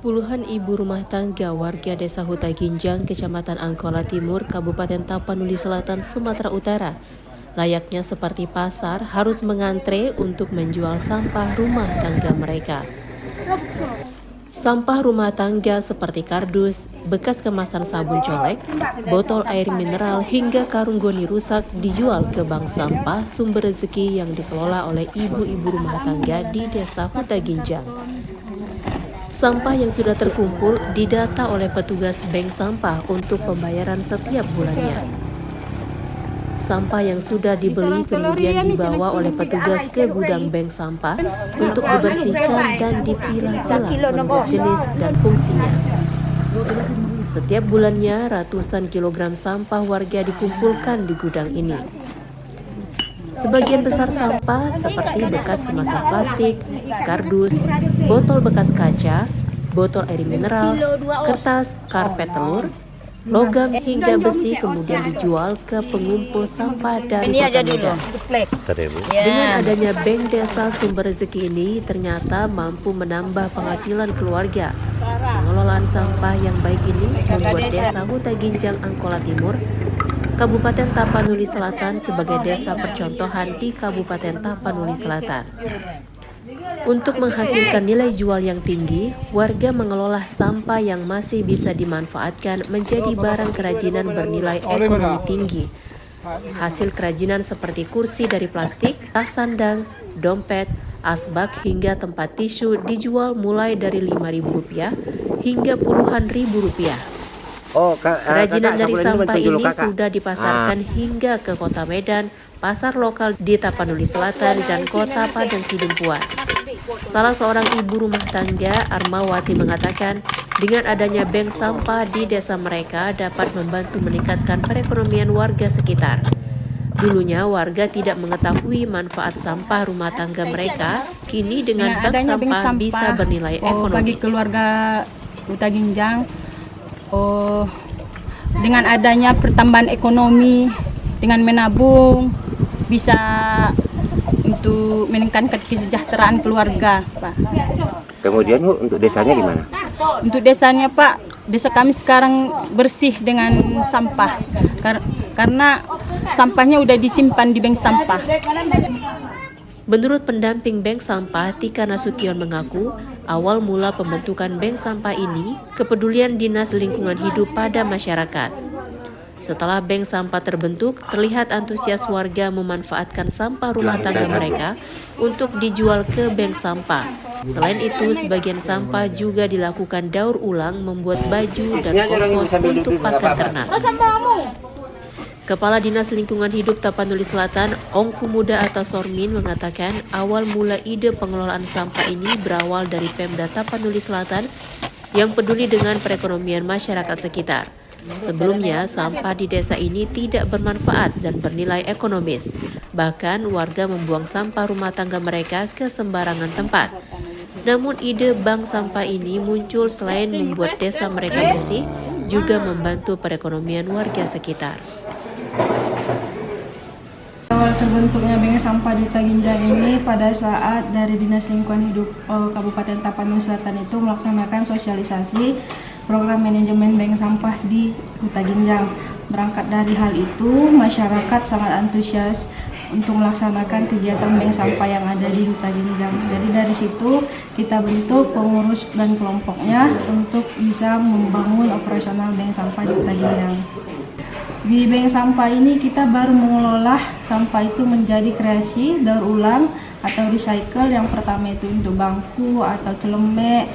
Puluhan ibu rumah tangga warga Desa Huta Ginjang, Kecamatan Angkola Timur, Kabupaten Tapanuli Selatan, Sumatera Utara, layaknya seperti pasar, harus mengantre untuk menjual sampah rumah tangga mereka. Sampah rumah tangga seperti kardus, bekas kemasan sabun colek, botol air mineral hingga karung goni rusak dijual ke bank sampah sumber rezeki yang dikelola oleh ibu-ibu rumah tangga di Desa Huta Ginjang. Sampah yang sudah terkumpul didata oleh petugas bank sampah untuk pembayaran setiap bulannya. Sampah yang sudah dibeli kemudian dibawa oleh petugas ke gudang bank sampah untuk dibersihkan dan dipilah-pilah menurut jenis dan fungsinya. Setiap bulannya ratusan kilogram sampah warga dikumpulkan di gudang ini. Sebagian besar sampah seperti bekas kemasan plastik, kardus, botol bekas kaca, botol air mineral, kertas, karpet telur, logam hingga besi kemudian dijual ke pengumpul sampah dari Kota Medan. Dengan adanya Bank Desa Sumber Rezeki ini ternyata mampu menambah penghasilan keluarga. Pengelolaan sampah yang baik ini membuat Desa Huta Ginjang Angkola Timur, Kabupaten Tapanuli Selatan sebagai desa percontohan di Kabupaten Tapanuli Selatan. Untuk menghasilkan nilai jual yang tinggi, warga mengelola sampah yang masih bisa dimanfaatkan menjadi barang kerajinan bernilai ekonomi tinggi. Hasil kerajinan seperti kursi dari plastik, tas sandang, dompet, asbak hingga tempat tisu dijual mulai dari Rp5.000 hingga puluhan ribu rupiah. Kerajinan dari sampah ini sudah dipasarkan hingga ke Kota Medan, pasar lokal di Tapanuli Selatan, dan Kota Padang Sidempuan. Salah seorang ibu rumah tangga, Armawati, mengatakan dengan adanya bank sampah di desa mereka dapat membantu meningkatkan perekonomian warga sekitar. Dulunya warga tidak mengetahui manfaat sampah rumah tangga mereka, kini dengan bank sampah bisa bernilai ekonomis. Bagi keluarga Huta Ginjang, dengan adanya pertambahan ekonomi, dengan menabung, bisa untuk meningkatkan kesejahteraan keluarga, Pak. Kemudian untuk desanya gimana? Untuk desanya, Pak, desa kami sekarang bersih dengan sampah, karena sampahnya udah disimpan di bank sampah. Menurut pendamping bank sampah, Tika Nasution mengaku, awal mula pembentukan bank sampah ini, kepedulian Dinas Lingkungan Hidup pada masyarakat. Setelah bank sampah terbentuk, terlihat antusias warga memanfaatkan sampah rumah tangga mereka untuk dijual ke bank sampah. Selain itu, sebagian sampah juga dilakukan daur ulang membuat baju dan kompos untuk pakan ternak. Kepala Dinas Lingkungan Hidup Tapanuli Selatan, Ongku Muda Atta Sormin, mengatakan awal mula ide pengelolaan sampah ini berawal dari Pemda Tapanuli Selatan yang peduli dengan perekonomian masyarakat sekitar. Sebelumnya, sampah di desa ini tidak bermanfaat dan bernilai ekonomis. Bahkan, warga membuang sampah rumah tangga mereka ke sembarangan tempat. Namun, ide bank sampah ini muncul selain membuat desa mereka bersih, juga membantu perekonomian warga sekitar. Awal terbentuknya bank sampah di Huta Ginjang ini pada saat dari Dinas Lingkungan Hidup Kabupaten Tapanuli Selatan itu melaksanakan sosialisasi program manajemen bank sampah di Huta Ginjang. Berangkat dari hal itu, masyarakat sangat antusias untuk melaksanakan kegiatan bank sampah yang ada di Huta Ginjang. Jadi dari situ kita bentuk pengurus dan kelompoknya untuk bisa membangun operasional bank sampah di Huta Ginjang. Di bank sampah ini kita baru mengelola sampah itu menjadi kreasi, daur ulang atau recycle. Yang pertama itu untuk bangku atau celemek,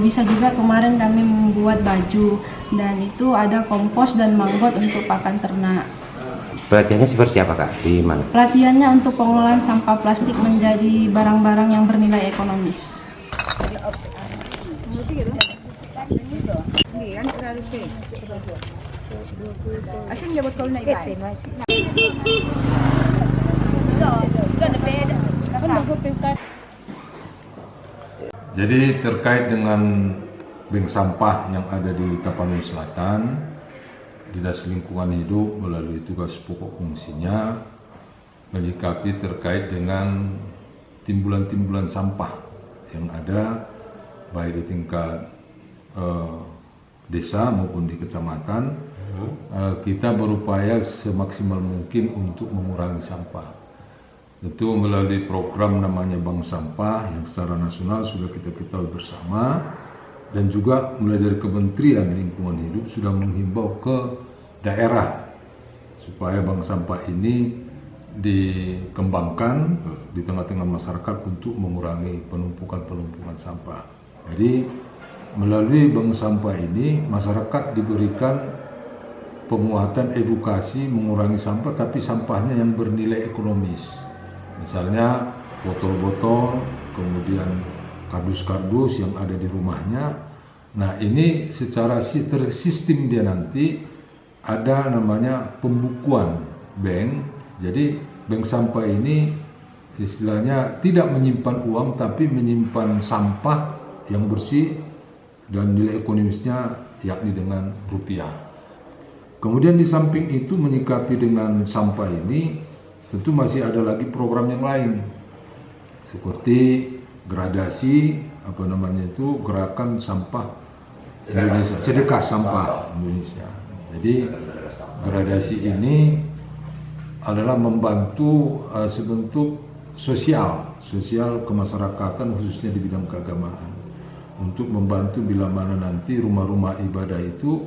bisa juga kemarin kami membuat baju, dan itu ada kompos dan manggot untuk pakan ternak. Pelatihannya seperti apa, Kak? Di mana? Pelatihannya untuk pengelolaan sampah plastik menjadi barang-barang yang bernilai ekonomis. Jadi terkait dengan bank sampah yang ada di Tapanuli Selatan, Dinas Lingkungan Hidup melalui tugas pokok fungsinya menyikapi terkait dengan timbulan-timbulan sampah yang ada baik di tingkat desa maupun di kecamatan, kita berupaya semaksimal mungkin untuk mengurangi sampah. Tentu melalui program namanya Bank Sampah yang secara nasional sudah kita ketahui bersama, dan juga mulai dari Kementerian Lingkungan Hidup sudah menghimbau ke daerah supaya bank sampah ini dikembangkan di tengah-tengah masyarakat untuk mengurangi penumpukan sampah. Jadi melalui bank sampah ini masyarakat diberikan penguatan edukasi mengurangi sampah, tapi sampahnya yang bernilai ekonomis. Misalnya botol-botol, kemudian kardus-kardus yang ada di rumahnya. Nah, ini secara tersistem dia nanti ada namanya pembukuan bank. Jadi bank sampah ini istilahnya tidak menyimpan uang tapi menyimpan sampah yang bersih dan nilai ekonomisnya yakni dengan rupiah. Kemudian di samping itu menyikapi dengan sampah ini tentu masih ada lagi program yang lain seperti gradasi gerakan sampah Indonesia, sedekah sampah Indonesia. Jadi gradasi ini adalah membantu sebentuk sosial kemasyarakatan khususnya di bidang keagamaan untuk membantu bila mana nanti rumah-rumah ibadah itu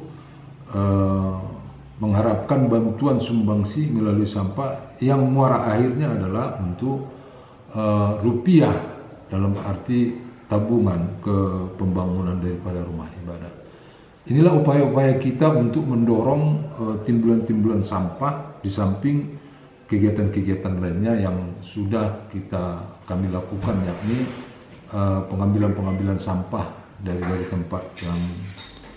mengharapkan bantuan sumbangsi melalui sampah yang muara akhirnya adalah untuk rupiah dalam arti tabungan ke pembangunan daripada rumah ibadah. Inilah upaya-upaya kita untuk mendorong timbulan-timbulan sampah di samping kegiatan-kegiatan lainnya yang sudah kami lakukan, yakni pengambilan sampah dari tempat yang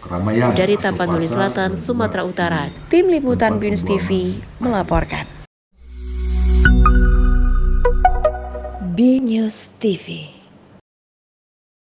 keramaian. Dari Tapanuli Selatan, Sumatera Utara, Tim Liputan BNews TV melaporkan. BNews TV.